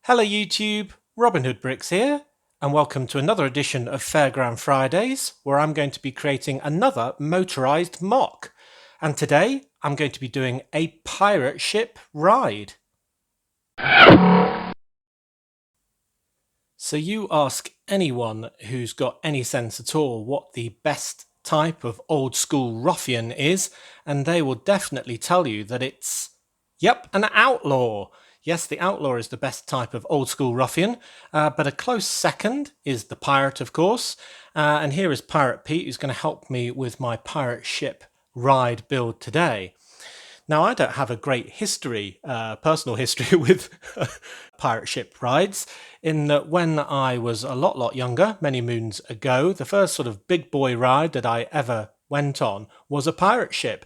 Hello YouTube, Robin Hood Bricks here, and welcome to another edition of Fairground Fridays, where I'm going to be creating another motorised mock. And today I'm going to be doing a pirate ship ride. So you ask anyone who's got any sense at all what the best type of old school ruffian is, and they will definitely tell you that it's, yep, an outlaw. Yes, the outlaw is the best type of old school ruffian, but a close second is the pirate, of course. And here is Pirate Pete, who's going to help me with my pirate ship ride build today. Now, I don't have a great history, personal history with pirate ship rides, in that when I was a lot younger, many moons ago, the first sort of big boy ride that I ever went on was a pirate ship.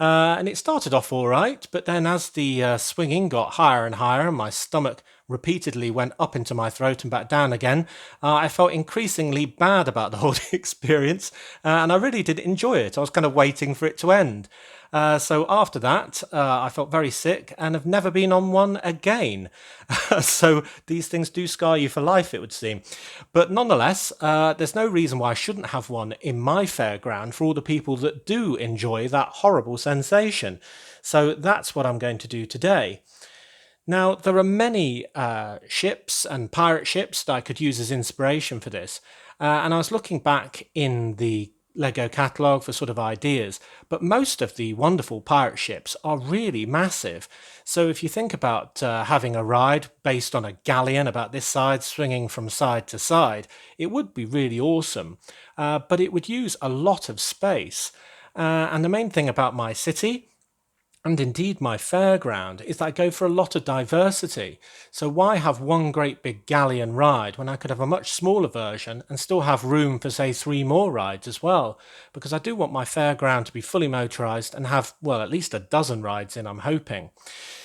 And it started off all right, but then as the swinging got higher and higher and my stomach repeatedly went up into my throat and back down again, I felt increasingly bad about the whole experience, and I really did enjoy it. I was kind of waiting for it to end. So after that, I felt very sick and have never been on one again. So these things do scar you for life, it would seem. But nonetheless, there's no reason why I shouldn't have one in my fairground for all the people that do enjoy that horrible sensation. So that's what I'm going to do today. Now, there are many ships and pirate ships that I could use as inspiration for this. And I was looking back in the Lego catalogue for sort of ideas, but most of the wonderful pirate ships are really massive. So if you think about having a ride based on a galleon about this size, swinging from side to side, it would be really awesome, but it would use a lot of space. And the main thing about my city, and indeed my fairground, is that I go for a lot of diversity. So why have one great big galleon ride when I could have a much smaller version and still have room for, say, 3 more rides as well? Because I do want my fairground to be fully motorised and have, well, at least a dozen rides in, I'm hoping.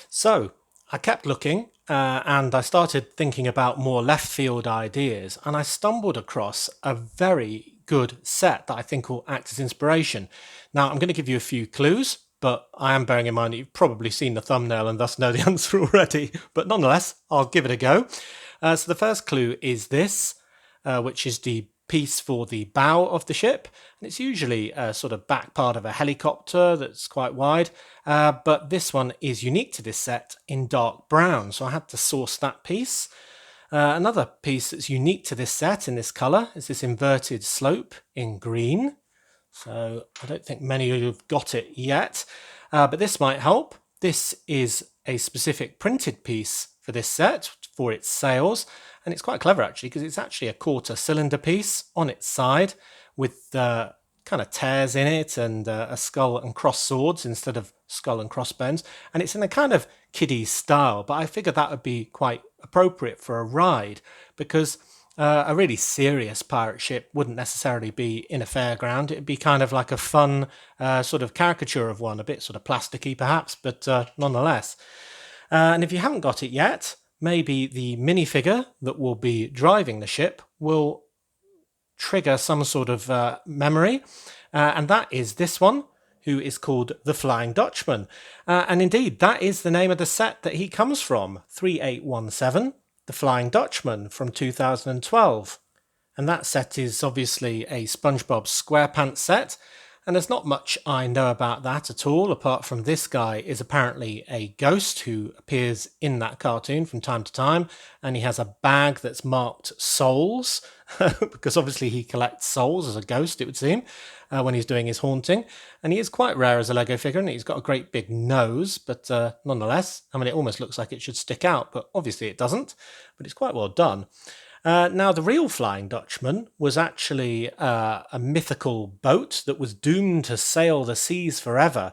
So I kept looking and I started thinking about more left field ideas, and I stumbled across a very good set that I think will act as inspiration. Now I'm going to give you a few clues, but I am bearing in mind that you've probably seen the thumbnail and thus know the answer already. But nonetheless, I'll give it a go. So the first clue is this, which is the piece for the bow of the ship. And it's usually a sort of back part of a helicopter that's quite wide. But this one is unique to this set in dark brown. So I had to source that piece. Another piece that's unique to this set in this colour is this inverted slope in green. So I don't think many of you have got it yet, but this might help. This is a specific printed piece for this set for its sails, and it's quite clever actually because it's actually a quarter cylinder piece on its side with kind of tears in it and a skull and cross swords instead of skull and crossbones, and it's in a kind of kiddie style, but I figured that would be quite appropriate for a ride because a really serious pirate ship wouldn't necessarily be in a fairground. It'd be kind of like a fun sort of caricature of one, a bit sort of plasticky perhaps, but nonetheless. And if you haven't got it yet, maybe the minifigure that will be driving the ship will trigger some sort of memory, and that is this one, who is called the Flying Dutchman. And indeed, that is the name of the set that he comes from, 3817. The Flying Dutchman from 2012. And that set is obviously a SpongeBob Squarepants set, and there's not much I know about that at all, apart from this guy is apparently a ghost who appears in that cartoon from time to time, and he has a bag that's marked souls, because obviously he collects souls as a ghost, it would seem, when he's doing his haunting. And he is quite rare as a Lego figure, and he's got a great big nose, but nonetheless, I mean, it almost looks like it should stick out, but obviously it doesn't, but it's quite well done. Now, the real Flying Dutchman was actually a mythical boat that was doomed to sail the seas forever.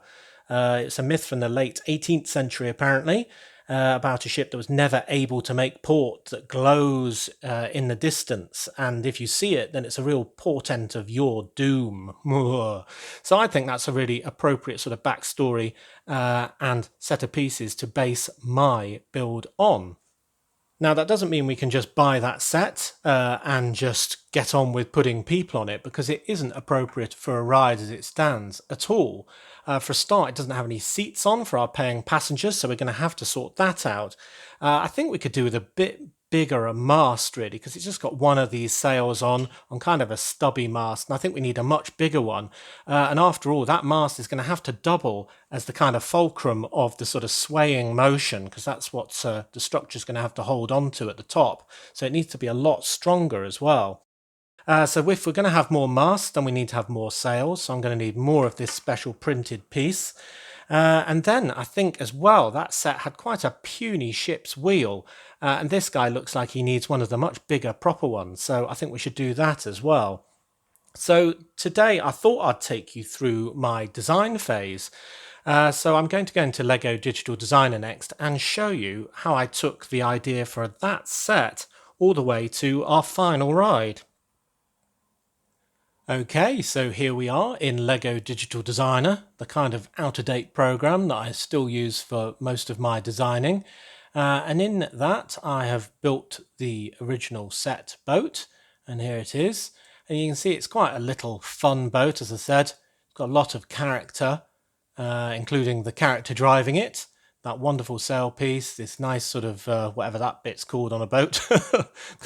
It's a myth from the late 18th century, apparently, about a ship that was never able to make port, that glows in the distance, and if you see it, then it's a real portent of your doom. So I think that's a really appropriate sort of backstory and set of pieces to base my build on. Now, that doesn't mean we can just buy that set and just get on with putting people on it, because it isn't appropriate for a ride as it stands at all. For a start, it doesn't have any seats on for our paying passengers, so we're going to have to sort that out. I think we could do with a bit bigger a mast, really, because it's just got one of these sails on kind of a stubby mast, and I think we need a much bigger one. And after all, that mast is going to have to double as the kind of fulcrum of the sort of swaying motion, because that's what the structure's going to have to hold on to at the top. So it needs to be a lot stronger as well. So if we're going to have more mast, then we need to have more sails. So I'm going to need more of this special printed piece. And then I think as well, that set had quite a puny ship's wheel. And this guy looks like he needs one of the much bigger proper ones. So I think we should do that as well. So today I thought I'd take you through my design phase. So I'm going to go into Lego Digital Designer next and show you how I took the idea for that set all the way to our final ride. Okay, so here we are in Lego Digital Designer, the kind of out-of-date program that I still use for most of my designing. And in that I have built the original set boat, and here it is. And you can see it's quite a little fun boat, as I said. It's got a lot of character, including the character driving it, that wonderful sail piece, this nice sort of, whatever that bit's called on a boat,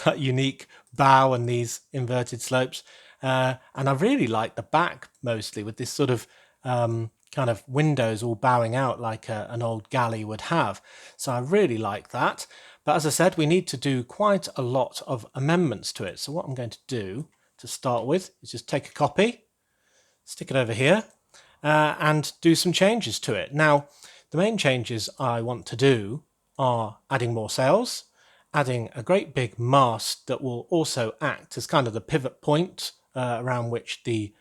that unique bow and these inverted slopes. And I really like the back mostly, with this sort of kind of windows all bowing out like an old galley would have. So I really like that. But as I said, we need to do quite a lot of amendments to it. So what I'm going to do to start with is just take a copy, stick it over here, and do some changes to it. Now, the main changes I want to do are adding more sails, adding a great big mast that will also act as kind of the pivot point around which the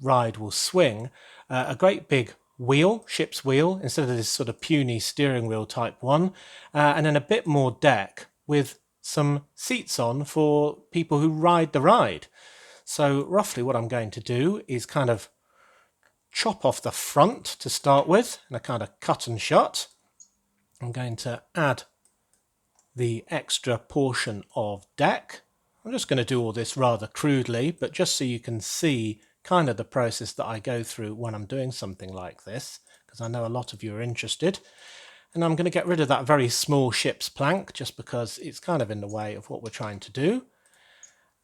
ride will swing, a great big wheel, ship's wheel, instead of this sort of puny steering wheel type one, and then a bit more deck with some seats on for people who ride the ride. So roughly what I'm going to do is kind of chop off the front to start with, in a kind of cut and shut. I'm going to add the extra portion of deck. I'm just going to do all this rather crudely, but just so you can see kind of the process that I go through when I'm doing something like this, because I know a lot of you are interested. And I'm going to get rid of that very small ship's plank, just because it's kind of in the way of what we're trying to do.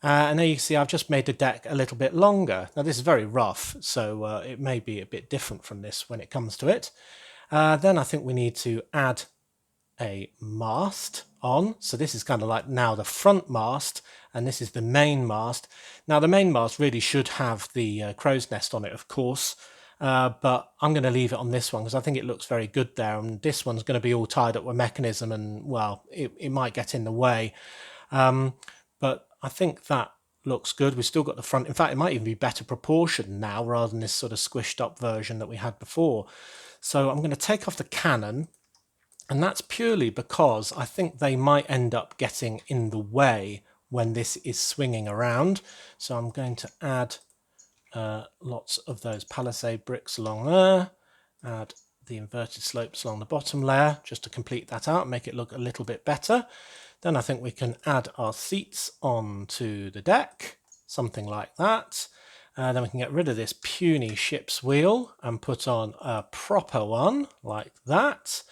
And there you see I've just made the deck a little bit longer. Now this is very rough, so it may be a bit different from this when it comes to it. Then I think we need to add a mast on. So this is kind of like now the front mast, and this is the main mast. Now the main mast really should have the crow's nest on it, of course, but I'm going to leave it on this one because I think it looks very good there, and this one's going to be all tied up with mechanism, and well, it might get in the way, but I think that looks good. We've still got the front. In fact, it might even be better proportioned now rather than this sort of squished up version that we had before. So I'm going to take off the cannon, and that's purely because I think they might end up getting in the way when this is swinging around. So I'm going to add lots of those palisade bricks along there, add the inverted slopes along the bottom layer just to complete that out and make it look a little bit better. Then I think we can add our seats onto the deck, something like that. Then we can get rid of this puny ship's wheel and put on a proper one like that.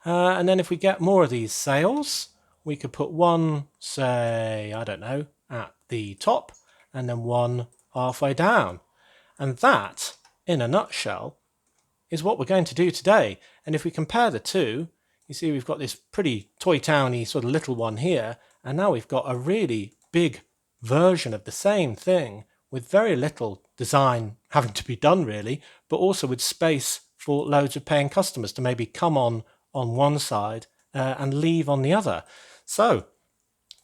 And then if we get more of these sails, we could put one, say, I don't know, at the top, and then one halfway down. And that, in a nutshell, is what we're going to do today. And if we compare the two, you see we've got this pretty Toy Towny sort of little one here, and now we've got a really big version of the same thing with very little design having to be done really, but also with space for loads of paying customers to maybe come on one side and leave on the other. So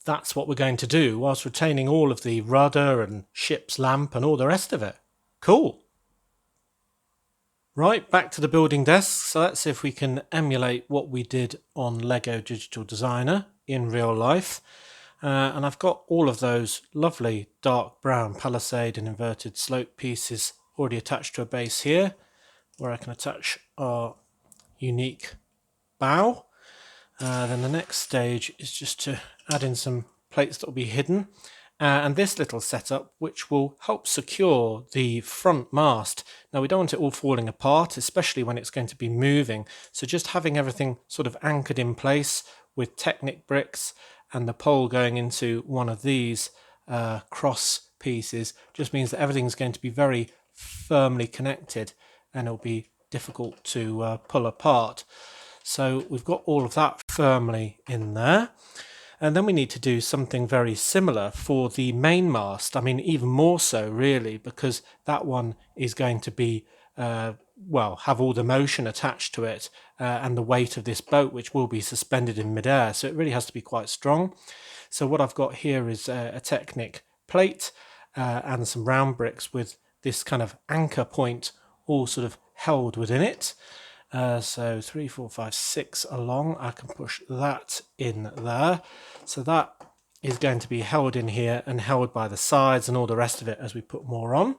that's what we're going to do whilst retaining all of the rudder and ship's lamp and all the rest of it. Cool. Right, back to the building desk. So let's see if we can emulate what we did on Lego Digital Designer in real life. And I've got all of those lovely dark brown palisade and inverted slope pieces already attached to a base here, where I can attach our unique bow. Then the next stage is just to add in some plates that will be hidden. And this little setup, which will help secure the front mast. Now, we don't want it all falling apart, especially when it's going to be moving. So just having everything sort of anchored in place with Technic bricks and the pole going into one of these cross pieces just means that everything's going to be very firmly connected and it'll be difficult to pull apart. So we've got all of that firmly in there. And then we need to do something very similar for the main mast. I mean, even more so, really, because that one is going to be, well, have all the motion attached to it and the weight of this boat, which will be suspended in midair. So it really has to be quite strong. So what I've got here is a Technic plate and some round bricks with this kind of anchor point all sort of held within it. So 3, 4, 5, 6 along, I can push that in there. So that is going to be held in here and held by the sides and all the rest of it as we put more on.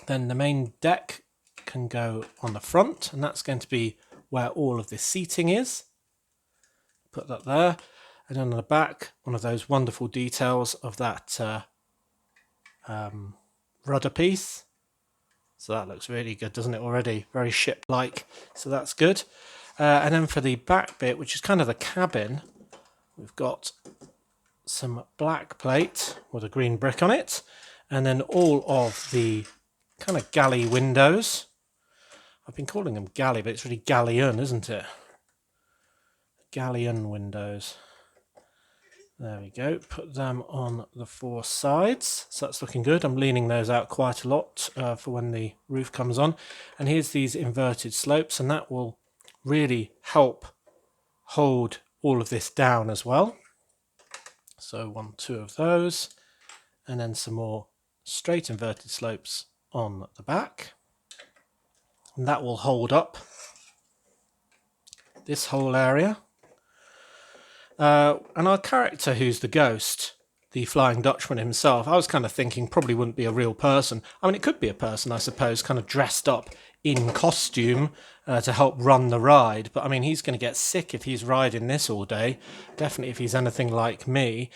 Then the main deck can go on the front, and that's going to be where all of this seating is. Put that there. And then on the back, one of those wonderful details of that rudder piece. So that looks really good, doesn't it, already? Very ship-like, so that's good. And then for the back bit, which is kind of the cabin, we've got some black plate with a green brick on it, and then all of the kind of galley windows. I've been calling them galley, but it's really galleon, isn't it? Galleon windows. There we go, put them on the 4 sides, so that's looking good. I'm leaning those out quite a lot for when the roof comes on. And here's these inverted slopes, and that will really help hold all of this down as well. So 1, 2 of those, and then some more straight inverted slopes on the back. And that will hold up this whole area. And our character who's the ghost, the Flying Dutchman himself, I was kind of thinking probably wouldn't be a real person. I mean, it could be a person, I suppose, kind of dressed up in costume to help run the ride. But I mean, he's going to get sick if he's riding this all day. Definitely if he's anything like me.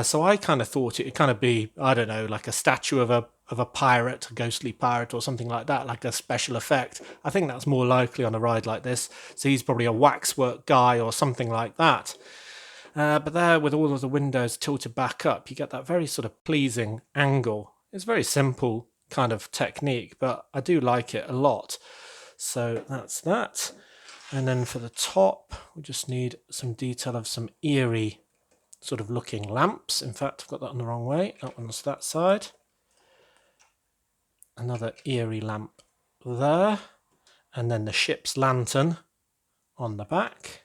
So I kind of thought it'd kind of be, I don't know, like a statue of a pirate, a ghostly pirate or something like that, like a special effect. I think that's more likely on a ride like this. So he's probably a waxwork guy or something like that. But there, with all of the windows tilted back up, you get that very sort of pleasing angle. It's very simple kind of technique, but I do like it a lot. So that's that. And then for the top, we just need some detail of some eerie sort of looking lamps. In fact, I've got that on the wrong way. That one's that side. Another eerie lamp there. And then the ship's lantern on the back.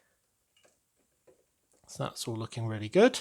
So that's all looking really good.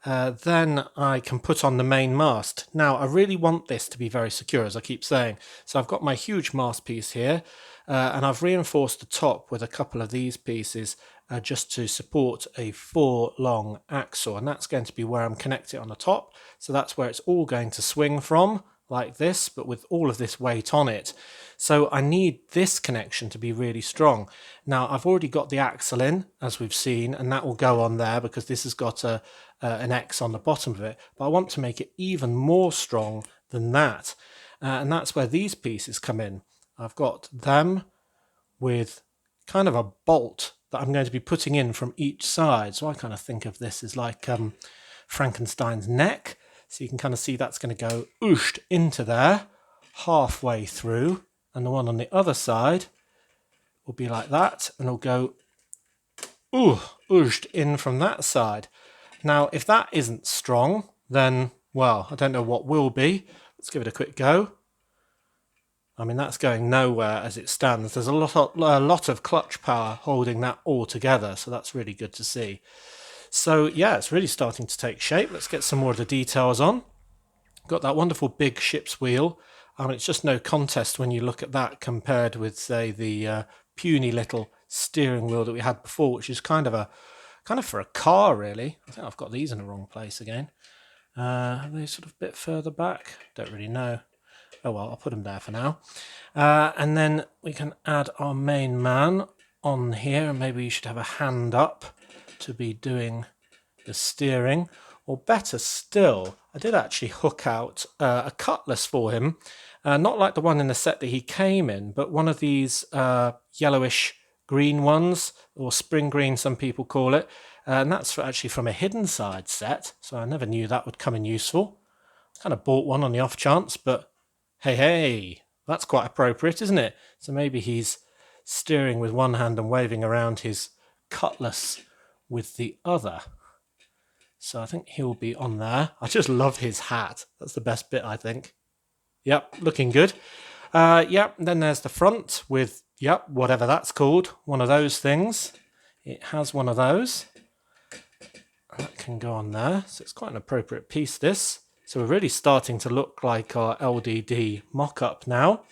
Then I can put on the main mast. Now, I really want this to be very secure, as I keep saying. So I've got my huge mast piece here, and I've reinforced the top with a couple of these pieces just to support a 4-long axle. And that's going to be where I'm connecting it on the top. So that's where it's all going to swing from, like this, but with all of this weight on it. So I need this connection to be really strong. Now, I've already got the axle in, as we've seen, and that will go on there because this has got an X on the bottom of it. But I want to make it even more strong than that. And that's where these pieces come in. I've got them with kind of a bolt that I'm going to be putting in from each side. So I kind of think of this as like Frankenstein's neck. So you can kind of see that's going to go ooshed into there, halfway through. And the one on the other side will be like that. And it'll go ooshed in from that side. Now, if that isn't strong, then, well, I don't know what will be. Let's give it a quick go. I mean, that's going nowhere as it stands. There's a lot of clutch power holding that all together. So that's really good to see. So yeah, it's really starting to take shape. Let's get some more of the details on. Got that wonderful big ship's wheel. I mean, it's just no contest when you look at that compared with, say, the puny little steering wheel that we had before, which is kind of for a car, really. I think I've got these in the wrong place again. Are they sort of a bit further back? Don't really know. Oh well, I'll put them there for now. And then we can add our main man on here, and maybe you should have a hand up to be doing the steering. Or better still, I did actually hook out a cutlass for him, not like the one in the set that he came in, but one of these yellowish green ones, or spring green some people call it, and that's actually from a hidden side set, so I never knew that would come in useful. Kind of bought one on the off chance, but hey, that's quite appropriate, isn't it? So maybe he's steering with one hand and waving around his cutlass with the other. So I think he'll be on there. I just love his hat. That's the best bit, I think. Yep, looking good. Yep, then there's the front with, yep, whatever that's called. One of those things. It has one of those. That can go on there. So it's quite an appropriate piece, this. So we're really starting to look like our LDD mock-up now.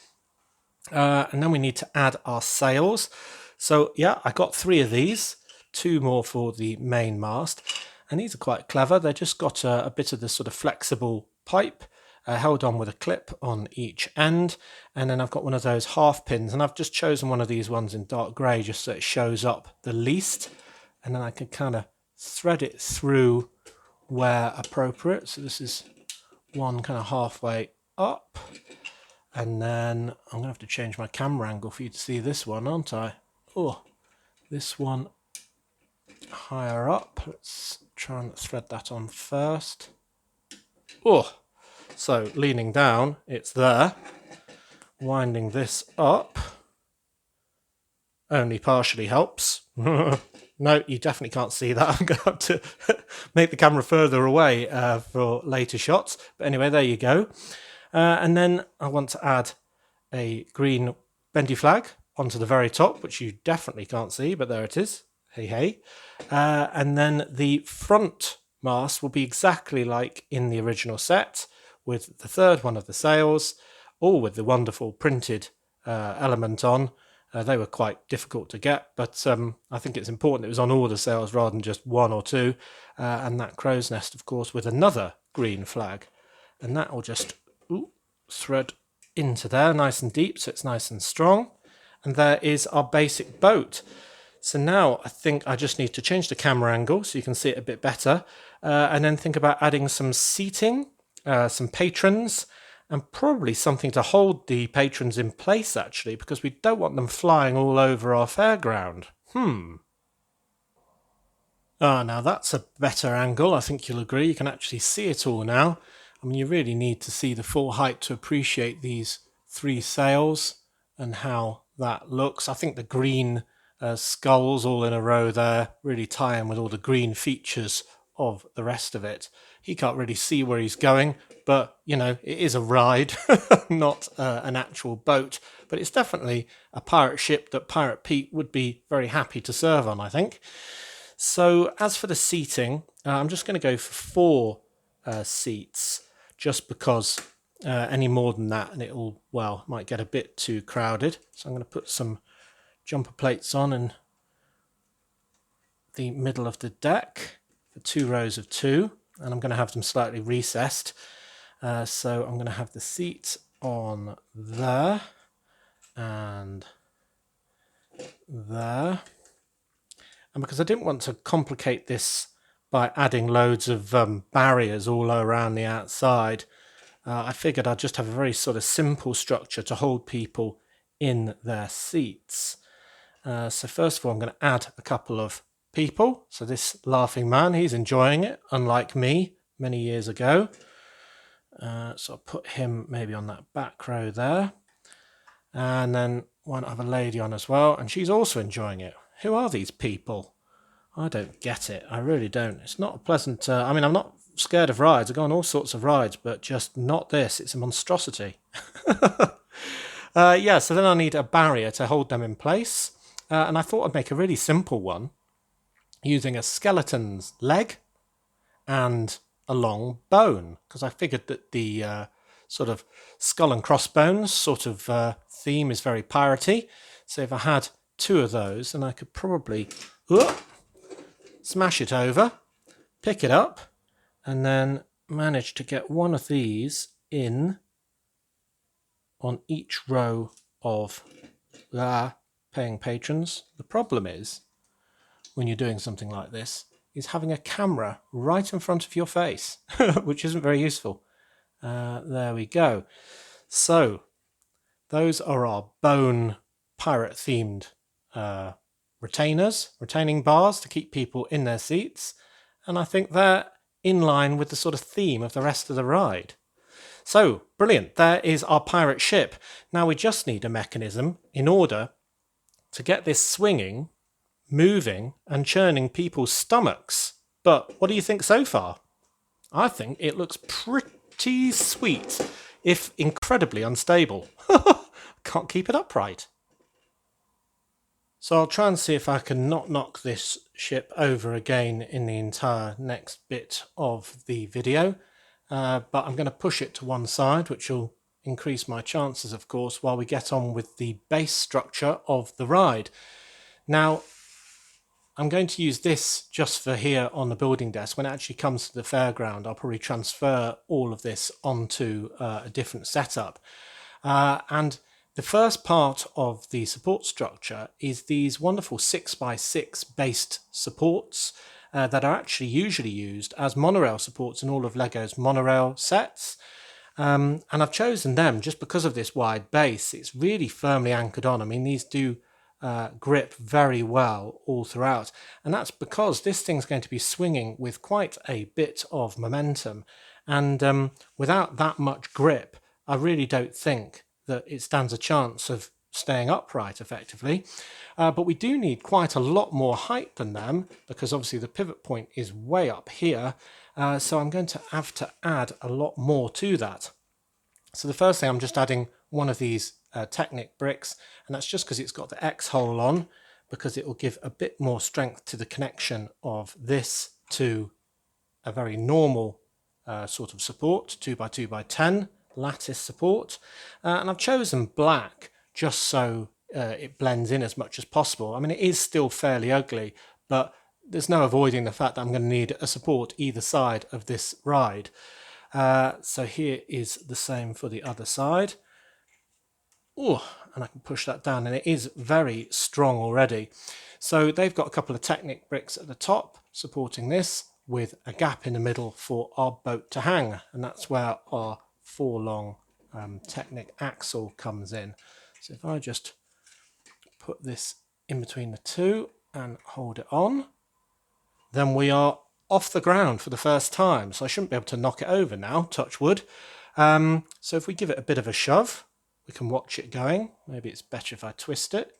And then we need to add our sails. So yeah, I got 3 of these. 2 more for the main mast. And these are quite clever. They've just got a bit of this sort of flexible pipe held on with a clip on each end. And then I've got one of those half pins. And I've just chosen one of these ones in dark grey just so it shows up the least. And then I can kind of thread it through where appropriate. So this is one kind of halfway up. And then I'm going to have to change my camera angle for you to see this one, aren't I? Oh, this one higher up. Let's try and thread that on first. Oh, so leaning down, it's there. Winding this up only partially helps. No, you definitely can't see that. I'm going to have to make the camera further away for later shots. But anyway, there you go. And then I want to add a green bendy flag onto the very top, which you definitely can't see, but there it is. Hey. And then the front mast will be exactly like in the original set, with the third one of the sails, all with the wonderful printed element on. They were quite difficult to get, but I think it's important it was on all the sails rather than just 1 or 2. And that crow's nest, of course, with another green flag. And that will just thread into there nice and deep, so it's nice and strong. And there is our basic boat. So now I think I just need to change the camera angle so you can see it a bit better, and then think about adding some seating, some patrons, and probably something to hold the patrons in place, actually, because we don't want them flying all over our fairground. Now that's a better angle, I think you'll agree. You can actually see it all now. I mean, you really need to see the full height to appreciate these 3 sails and how that looks. I think the green skulls all in a row there really tie in with all the green features of the rest of it. He can't really see where he's going, but, you know, it is a ride, not an actual boat. But it's definitely a pirate ship that Pirate Pete would be very happy to serve on, I think. So as for the seating, I'm just going to go for 4 seats, just because any more than that and it'll, well, might get a bit too crowded. So I'm going to put some jumper plates on in the middle of the deck for 2 rows of 2, and I'm going to have them slightly recessed. So I'm going to have the seat on there and there. And because I didn't want to complicate this by adding loads of barriers all around the outside, I figured I'd just have a very sort of simple structure to hold people in their seats. So first of all, I'm going to add a couple of people. So this laughing man, he's enjoying it, unlike me many years ago. So I'll put him maybe on that back row there. And then why not have a lady on as well? And she's also enjoying it. Who are these people? I don't get it. I really don't. It's not a pleasant... I mean, I'm not scared of rides. I go on all sorts of rides, but just not this. It's a monstrosity. Yeah, so then I need a barrier to hold them in place. And I thought I'd make a really simple one using a skeleton's leg and a long bone, because I figured that the sort of skull and crossbones sort of theme is very piratey. So if I had 2 of those, then I could probably smash it over, pick it up, and then manage to get one of these in on each row of paying patrons. The problem is, when you're doing something like this, is having a camera right in front of your face, which isn't very useful. There we go. So, those are our bone pirate-themed retaining bars to keep people in their seats. And I think they're in line with the sort of theme of the rest of the ride. So, brilliant. There is our pirate ship. Now we just need a mechanism in order to get this swinging, moving and churning people's stomachs. But what do you think so far? I think it looks pretty sweet, if incredibly unstable. Can't keep it upright. So I'll try and see if I can not knock this ship over again in the entire next bit of the video. But I'm going to push it to one side, which will increase my chances, of course, while we get on with the base structure of the ride. Now, I'm going to use this just for here on the building desk. When it actually comes to the fairground, I'll probably transfer all of this onto a different setup. And the first part of the support structure is these wonderful 6x6 based supports that are actually usually used as monorail supports in all of LEGO's monorail sets. And I've chosen them just because of this wide base. It's really firmly anchored on. I mean, these do grip very well all throughout, and that's because this thing's going to be swinging with quite a bit of momentum, and without that much grip I really don't think that it stands a chance of staying upright effectively. But we do need quite a lot more height than them, because obviously the pivot point is way up here, so I'm going to have to add a lot more to that. So the first thing, I'm just adding one of these Technic bricks, and that's just because it's got the X hole on, because it will give a bit more strength to the connection of this to a very normal sort of support, 2x2x10 lattice support. And I've chosen black just so it blends in as much as possible. I mean, it is still fairly ugly, but there's no avoiding the fact that I'm going to need a support either side of this ride. So here is the same for the other side. Oh, and I can push that down, and it is very strong already. So they've got a couple of Technic bricks at the top supporting this, with a gap in the middle for our boat to hang, and that's where our 4-long Technic axle comes in. So if I just put this in between the two and hold it on, then we are off the ground for the first time. So I shouldn't be able to knock it over now, touch wood. So if we give it a bit of a shove, we can watch it going. Maybe it's better if I twist it.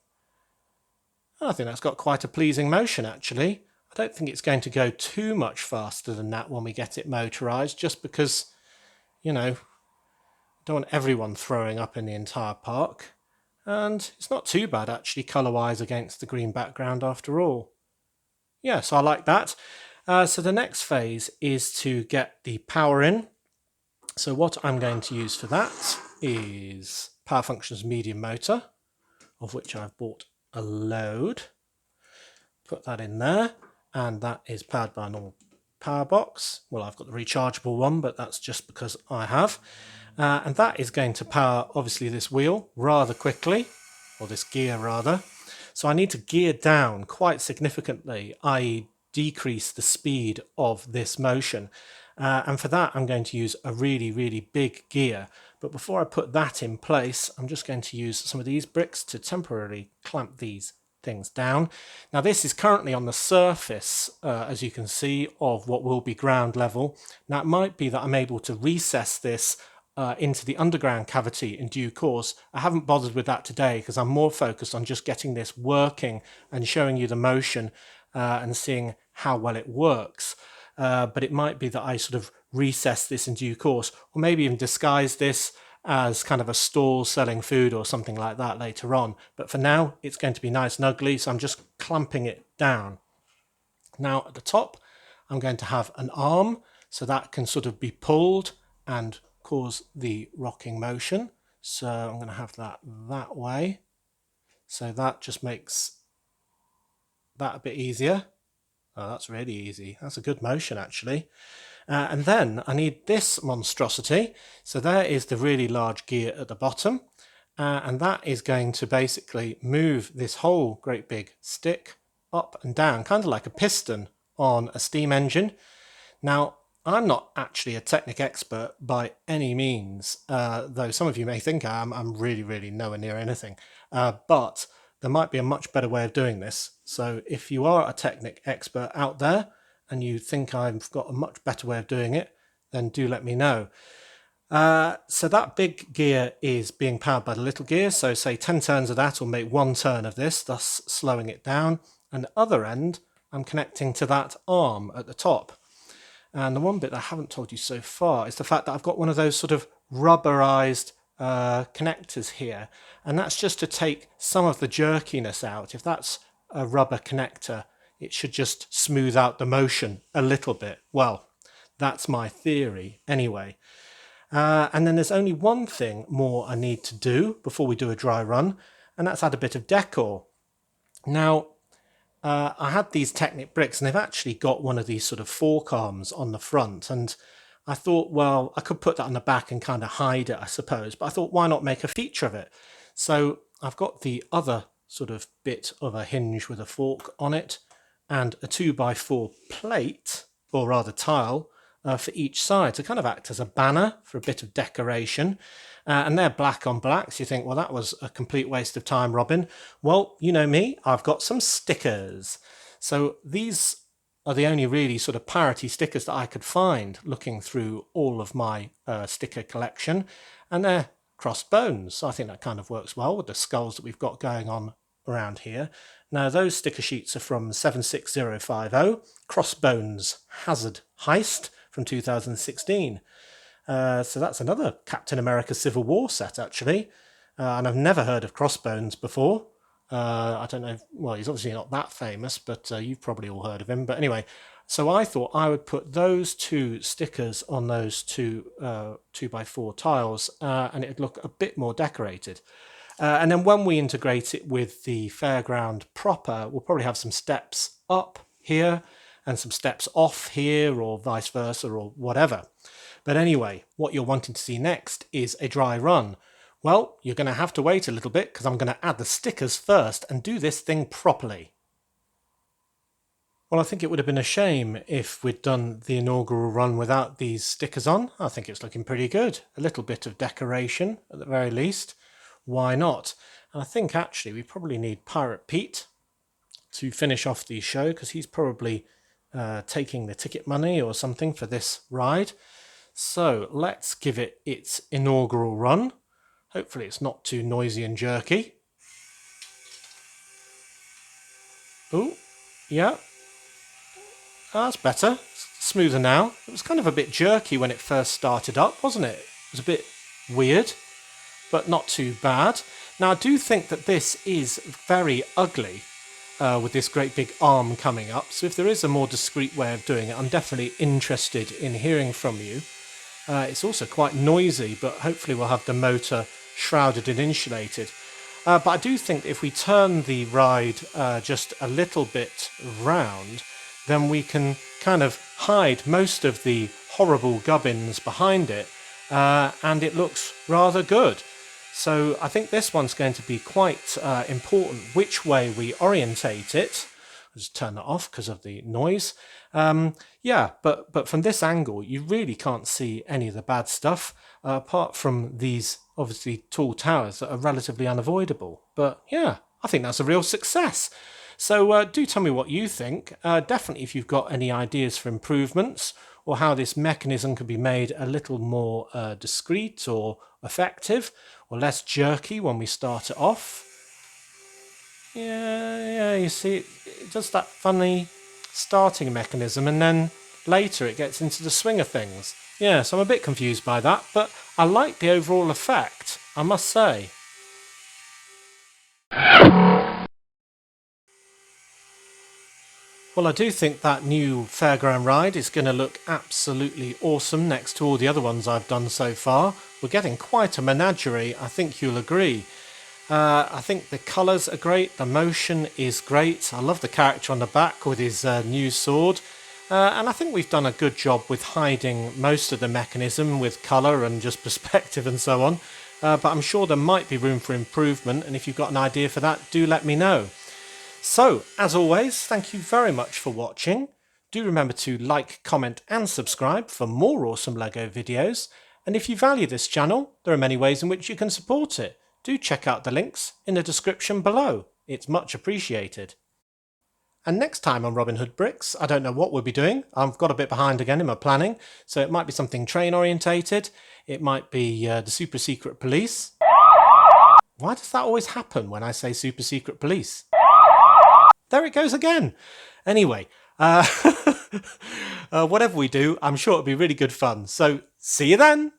I think that's got quite a pleasing motion, actually. I don't think it's going to go too much faster than that when we get it motorised, just because, you know, I don't want everyone throwing up in the entire park. And it's not too bad, actually, colour-wise against the green background after all. Yeah, so I like that. So the next phase is to get the power in. So what I'm going to use for that is Power Functions medium motor, of which I've bought a load. Put that in there, and that is powered by a normal power box. Well, I've got the rechargeable one, but that's just because I have. And that is going to power, obviously, this wheel rather quickly, or this gear rather. So I need to gear down quite significantly, i.e. decrease the speed of this motion. And for that, I'm going to use a really, really big gear. But before I put that in place, I'm just going to use some of these bricks to temporarily clamp these things down. Now, this is currently on the surface, as you can see, of what will be ground level. Now, it might be that I'm able to recess this into the underground cavity in due course. I haven't bothered with that today because I'm more focused on just getting this working and showing you the motion and seeing how well it works. But it might be that I sort of recess this in due course, or maybe even disguise this as kind of a stall selling food or something like that later on. But for now, it's going to be nice and ugly, so I'm just clamping it down. Now at the top, I'm going to have an arm, so that can sort of be pulled and cause the rocking motion. So I'm going to have that way. So that just makes that a bit easier. Oh, that's really easy. That's a good motion, actually. And then I need this monstrosity. So there is the really large gear at the bottom. and that is going to basically move this whole great big stick up and down, kind of like a piston on a steam engine. Now, I'm not actually a technic expert by any means, though some of you may think I am. I'm really nowhere near anything. But there might be a much better way of doing this. So if you are a technic expert out there and you think I've got a much better way of doing it, then do let me know. So that big gear is being powered by the little gear. So say 10 turns of that will make 1 turn of this, thus slowing it down. And the other end, I'm connecting to that arm at the top. And the one bit I haven't told you so far is the fact that I've got one of those sort of rubberized connectors here. And that's just to take some of the jerkiness out. If that's a rubber connector, it should just smooth out the motion a little bit. Well, that's my theory anyway. And then there's only one thing more I need to do before we do a dry run, and that's add a bit of decor. Now, I had these Technic bricks, and they've actually got one of these sort of fork arms on the front, and I thought, well, I could put that on the back and kind of hide it, I suppose, but I thought, why not make a feature of it? So I've got the other sort of bit of a hinge with a fork on it, and a 2x4 plate, or rather tile, for each side to kind of act as a banner for a bit of decoration. And they're black on black, so you think, well, that was a complete waste of time, Robin. Well, you know me, I've got some stickers. So these are the only really sort of parity stickers that I could find looking through all of my sticker collection, and they're crossed bones. So I think that kind of works well with the skulls that we've got going on around here. Now those sticker sheets are from 76050, Crossbones Hazard Heist from 2016. So that's another Captain America Civil War set, actually. And I've never heard of Crossbones before. I don't know, well, he's obviously not that famous, but you've probably all heard of him. But anyway, so I thought I would put those 2 stickers on those 2 2x4 tiles, and it'd look a bit more decorated. And then when we integrate it with the Fairground proper, we'll probably have some steps up here and some steps off here, or vice versa, or whatever. But anyway, what you're wanting to see next is a dry run. Well, you're going to have to wait a little bit, because I'm going to add the stickers first and do this thing properly. Well, I think it would have been a shame if we'd done the inaugural run without these stickers on. I think it's looking pretty good. A little bit of decoration at the very least. Why not? And I think actually we probably need Pirate Pete to finish off the show, because he's probably taking the ticket money or something for this ride. So let's give it its inaugural run. Hopefully it's not too noisy and jerky. Oh, yeah. Oh, that's better. Smoother now. It was kind of a bit jerky when it first started up, wasn't it? It was a bit weird, but not too bad. Now I do think that this is very ugly with this great big arm coming up. So if there is a more discreet way of doing it, I'm definitely interested in hearing from you. It's also quite noisy, but hopefully we'll have the motor shrouded and insulated. But I do think if we turn the ride just a little bit round, then we can kind of hide most of the horrible gubbins behind it, and it looks rather good. So I think this one's going to be quite important which way we orientate it. I'll just turn that off because of the noise. Yeah, but from this angle, you really can't see any of the bad stuff, apart from these obviously tall towers that are relatively unavoidable. But yeah, I think that's a real success. So do tell me what you think. Definitely if you've got any ideas for improvements, or how this mechanism could be made a little more discreet or effective, or less jerky when we start it off. Yeah, you see, it does that funny starting mechanism, and then later it gets into the swing of things. Yeah, so I'm a bit confused by that, but I like the overall effect, I must say. Well, I do think that new Fairground ride is going to look absolutely awesome next to all the other ones I've done so far. We're getting quite a menagerie, I think you'll agree. I think the colours are great, the motion is great. I love the character on the back with his new sword. And I think we've done a good job with hiding most of the mechanism with colour and just perspective and so on. but I'm sure there might be room for improvement, and if you've got an idea for that, do let me know. So, as always, thank you very much for watching. Do remember to like, comment and subscribe for more awesome LEGO videos, and if you value this channel, there are many ways in which you can support it. Do check out the links in the description below. It's much appreciated. And next time on Robin Hood Bricks, I don't know what we'll be doing. I've got a bit behind again in my planning, so it might be something train orientated. It might be the super secret police. Why does that always happen when I say super secret police? There it goes again. Anyway, whatever we do, I'm sure it'll be really good fun. So see you then.